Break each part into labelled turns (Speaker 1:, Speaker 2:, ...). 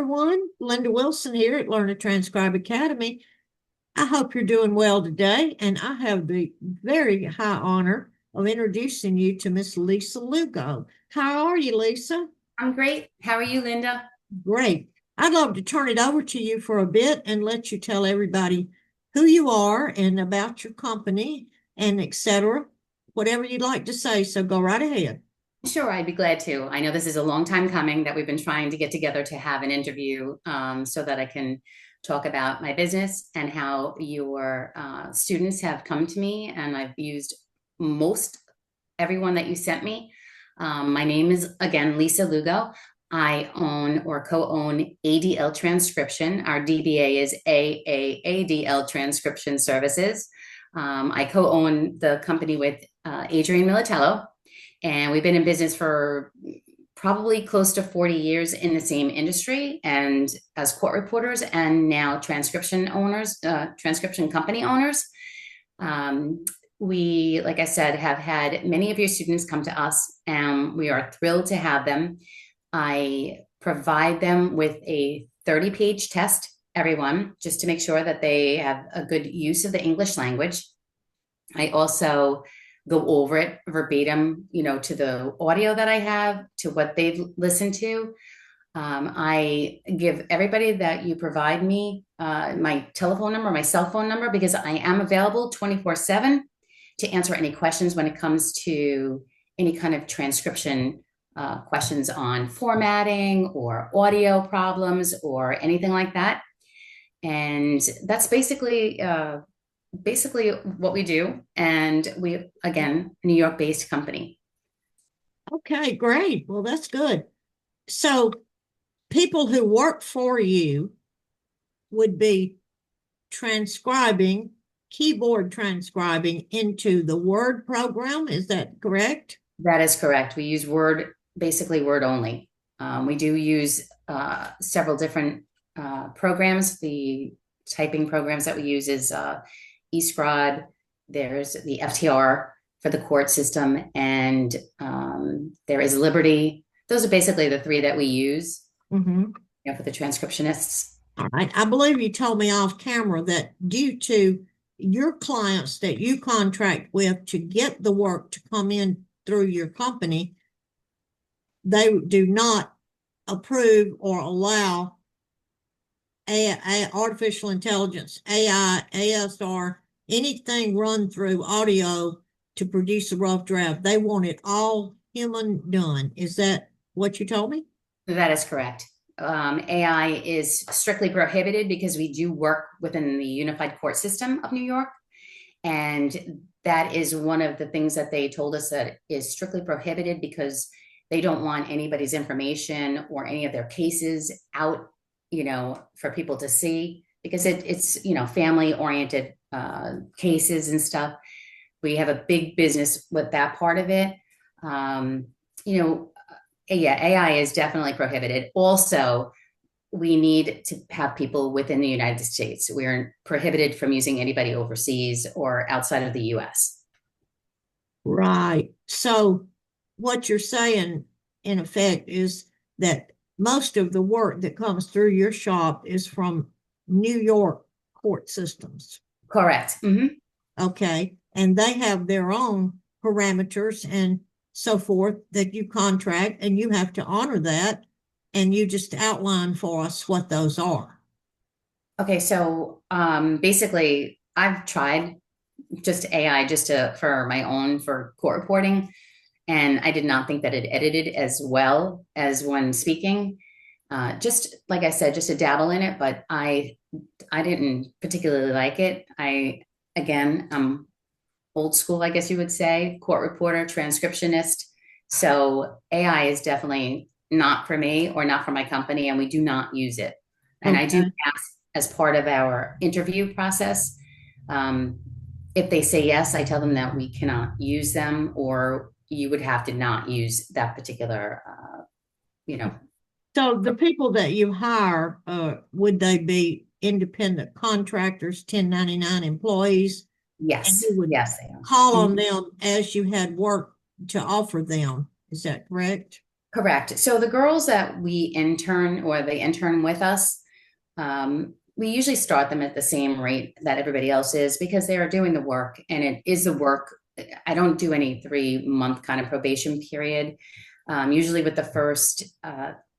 Speaker 1: everyone. Linda Wilson here at Learn to Transcribe Academy. I hope you're doing well today, and I have the very high honor of introducing you to Miss Lisa Lugo. How are you, Lisa?
Speaker 2: I'm great. How are you, Linda?
Speaker 1: Great. I'd love to turn it over to you for a bit and let you tell everybody who you are and about your company and etc. Whatever you'd like to say, so go right ahead.
Speaker 2: Sure, I'd be glad to. I know this is a long time coming that we've been trying to get together to have an interview so that I can talk about my business and how your students have come to me. And I've used most everyone that you sent me. My name is, again, Lisa Lugo. I own or co-own ADL Transcription. Our DBA is AAADL Transcription Services. I co-own the company with Adrian Militello. And we've been in business for probably close to 40 years in the same industry and as court reporters and now transcription owners, transcription company owners. We, like I said, have had many of your students come to us and we are thrilled to have them. I provide them with a 30-page test, everyone, just to make sure that they have a good use of the English language. I also go over it verbatim, to the audio that I have, to what they've listened to. I give everybody that you provide me my telephone number, my cell phone number, because I am available 24/7 to answer any questions when it comes to any kind of transcription questions on formatting or audio problems or anything like that. And that's basically what we do. And we, again, New York based company.
Speaker 1: Okay, great. Well, that's good. So people who work for you would be transcribing, keyboard transcribing into the Word program. Is that correct?
Speaker 2: That is correct. We use Word, basically Word only. We do use several different programs. The typing programs that we use is eScribe. There's the FTR for the court system, and there is Liberty. Those are basically the three that we use for the transcriptionists.
Speaker 1: All right. I believe you told me off camera that due to your clients that you contract with to get the work to come in through your company, they do not approve or allow artificial intelligence, AI, ASR, anything run through audio to produce a rough draft. They want it all human done. Is that what you told me?
Speaker 2: That is correct. AI is strictly prohibited because we do work within the unified court system of New York. And that is one of the things that they told us that is strictly prohibited because they don't want anybody's information or any of their cases out, for people to see, because it's family oriented cases and stuff. We have a big business with that part of it. Yeah, AI is definitely prohibited. Also, we need to have people within the United States. We're prohibited from using anybody overseas or outside of the US.
Speaker 1: Right. So what you're saying, in effect, is that most of the work that comes through your shop is from New York court systems.
Speaker 2: Correct.
Speaker 1: Okay. And they have their own parameters and so forth that you contract, and you have to honor that. And you just outline for us what those are.
Speaker 2: Okay. So basically, I've tried just AI for court reporting. And I did not think that it edited as well as when speaking. Just like I said, just to dabble in it, but I didn't particularly like it. I'm old school, I guess you would say, court reporter, transcriptionist. So AI is definitely not for me or not for my company, and we do not use it. And I do ask as part of our interview process. If they say yes, I tell them that we cannot use them, or you would have to not use that particular,
Speaker 1: So the people that you hire, would they be independent contractors, 1099 employees? And
Speaker 2: Yes,
Speaker 1: you would
Speaker 2: yes, they are.
Speaker 1: call on them as you had work to offer them. Is that correct?
Speaker 2: Correct. So the girls that we intern or they intern with us, we usually start them at the same rate that everybody else is because they are doing the work and it is the work. I don't do any 3-month kind of probation period. Usually with the first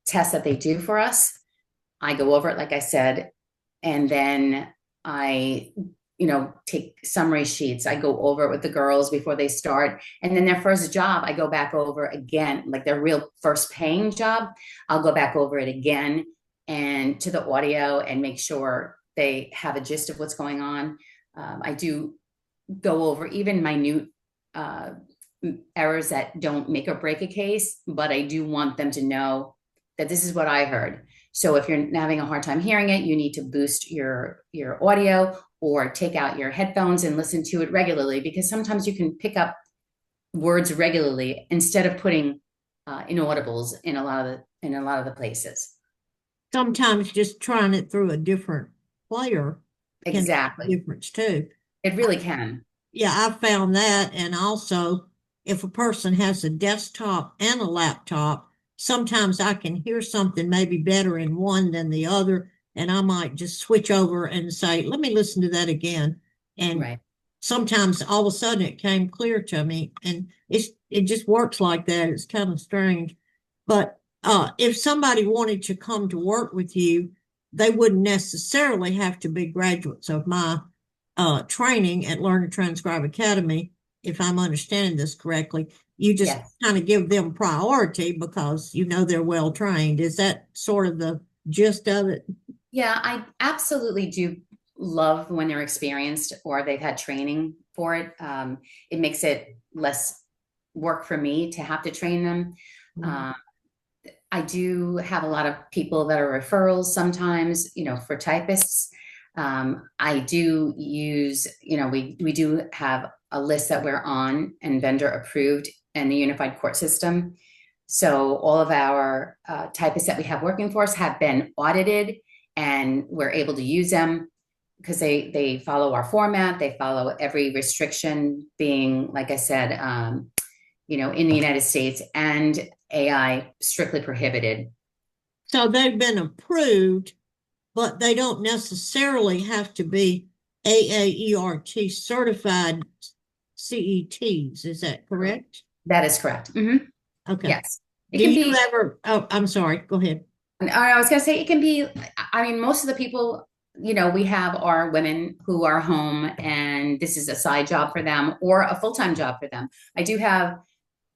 Speaker 2: test that they do for us, I go over it, like I said, and then I, take summary sheets. I go over it with the girls before they start. And then their first job, I go back over again, like their real first paying job. I'll go back over it again and to the audio and make sure they have a gist of what's going on. I do go over even minute errors that don't make or break a case, but I do want them to know that this is what I heard. So if you're having a hard time hearing it, you need to boost your audio or take out your headphones and listen to it regularly because sometimes you can pick up words regularly instead of putting inaudibles in a lot of the places.
Speaker 1: Sometimes just trying it through a different player can make a
Speaker 2: Exactly.
Speaker 1: difference too.
Speaker 2: It really can.
Speaker 1: Yeah, I found that. And also, if a person has a desktop and a laptop, sometimes I can hear something maybe better in one than the other. And I might just switch over and say, let me listen to that again. And
Speaker 2: Right.
Speaker 1: sometimes all of a sudden it came clear to me. And it just works like that. It's kind of strange. But if somebody wanted to come to work with you, they wouldn't necessarily have to be graduates of my training at Learn to Transcribe Academy, if I'm understanding this correctly. You just
Speaker 2: Yes.
Speaker 1: kind of give them priority because you know they're well trained. Is that sort of the gist of it?
Speaker 2: Yeah, I absolutely do love when they're experienced or they've had training for it. It makes it less work for me to have to train them.
Speaker 1: Mhm.
Speaker 2: Um, I do have a lot of people that are referrals sometimes, for typists. I do use, we do have a list that we're on and vendor approved in the unified court system. So all of our typists that we have working for us have been audited and we're able to use them because they follow our format. They follow every restriction being, like I said, in the United States and AI strictly prohibited.
Speaker 1: So they've been approved, but they don't necessarily have to be AAERT certified CETs. Is that correct?
Speaker 2: That is correct. Hmm.
Speaker 1: Okay.
Speaker 2: Yes. It
Speaker 1: Do
Speaker 2: can
Speaker 1: you
Speaker 2: be,
Speaker 1: ever, oh, I'm sorry, go ahead.
Speaker 2: I was going to say, it can be, I mean, most of the people, we have are women who are home and this is a side job for them or a full-time job for them. I do have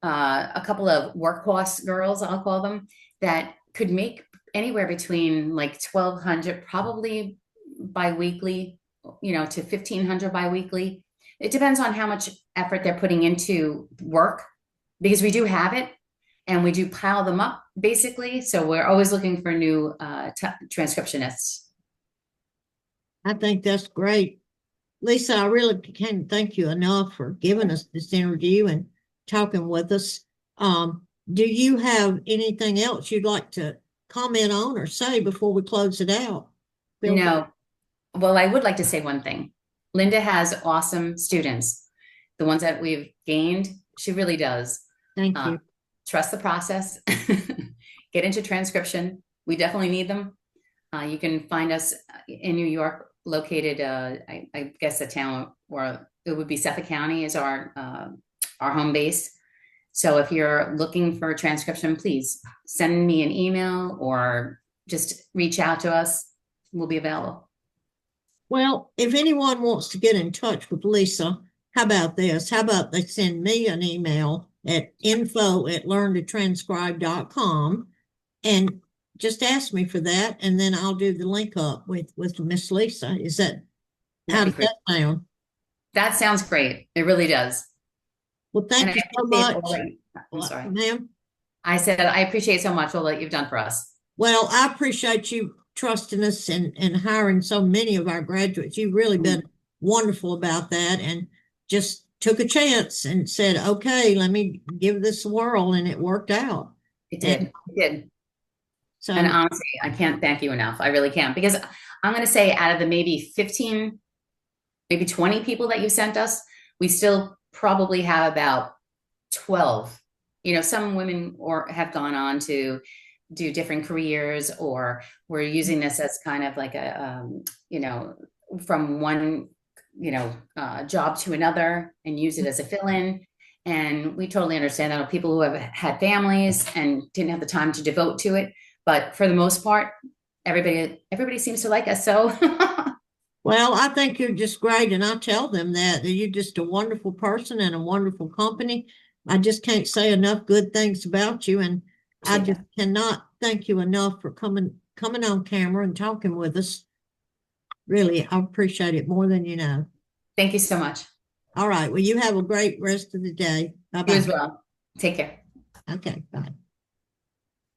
Speaker 2: a couple of workhorse girls, I'll call them, that could make anywhere between like 1,200 probably biweekly, to 1,500 biweekly. It depends on how much effort they're putting into work because we do have it and we do pile them up basically. So we're always looking for new transcriptionists.
Speaker 1: I think that's great. Lisa, I really can't thank you enough for giving us this interview and talking with us. Do you have anything else you'd like to comment on or say before we close it out? Feel free.
Speaker 2: No, well, I would like to say one thing. Linda has awesome students. The ones that we've gained, she really does.
Speaker 1: Thank
Speaker 2: Uh,
Speaker 1: you.
Speaker 2: Trust the process. Get into transcription. We definitely need them. You can find us in New York, located, I guess the town, or it would be Suffolk County is our home base. So if you're looking for transcription, please send me an email or just reach out to us. We'll be available.
Speaker 1: Well, if anyone wants to get in touch with Lisa, how about this? How about they send me an email at info@learntotranscribe.com and just ask me for that, and then I'll do the link up with Miss Lisa. Is that
Speaker 2: That'd
Speaker 1: how
Speaker 2: be
Speaker 1: does
Speaker 2: great.
Speaker 1: that sound?
Speaker 2: That sounds great. It really does.
Speaker 1: Well,
Speaker 2: And I
Speaker 1: thank you so
Speaker 2: appreciate all
Speaker 1: much,
Speaker 2: that. I'm sorry.
Speaker 1: ma'am.
Speaker 2: I said I appreciate so much all that you've done for us.
Speaker 1: Well, I appreciate you trusting us and hiring so many of our graduates. You've really
Speaker 2: Mm.
Speaker 1: been wonderful about that and just took a chance and said, okay, let me give this a whirl. And it worked out.
Speaker 2: It
Speaker 1: And
Speaker 2: did. It did. And
Speaker 1: so,
Speaker 2: honestly, I can't thank you enough. I really can't because I'm going to say out of the maybe 15, maybe 20 people that you sent us, we still probably have about 12, some women or have gone on to do different careers, or we're using this as kind of like a, from one, job to another, and use it as a fill-in. And we totally understand that people who have had families and didn't have the time to devote to it. But for the most part, everybody seems to like us. So
Speaker 1: Well, I think you're just great, and I tell them that you're just a wonderful person and a wonderful company. I just can't say enough good things about you, and I just cannot thank you enough for coming on camera and talking with us. Really, I appreciate it more than you know.
Speaker 2: Thank you so much.
Speaker 1: All right. Well, you have a great rest of the day.
Speaker 2: You as
Speaker 1: Bye-bye.
Speaker 2: well. Take care.
Speaker 1: Okay, bye.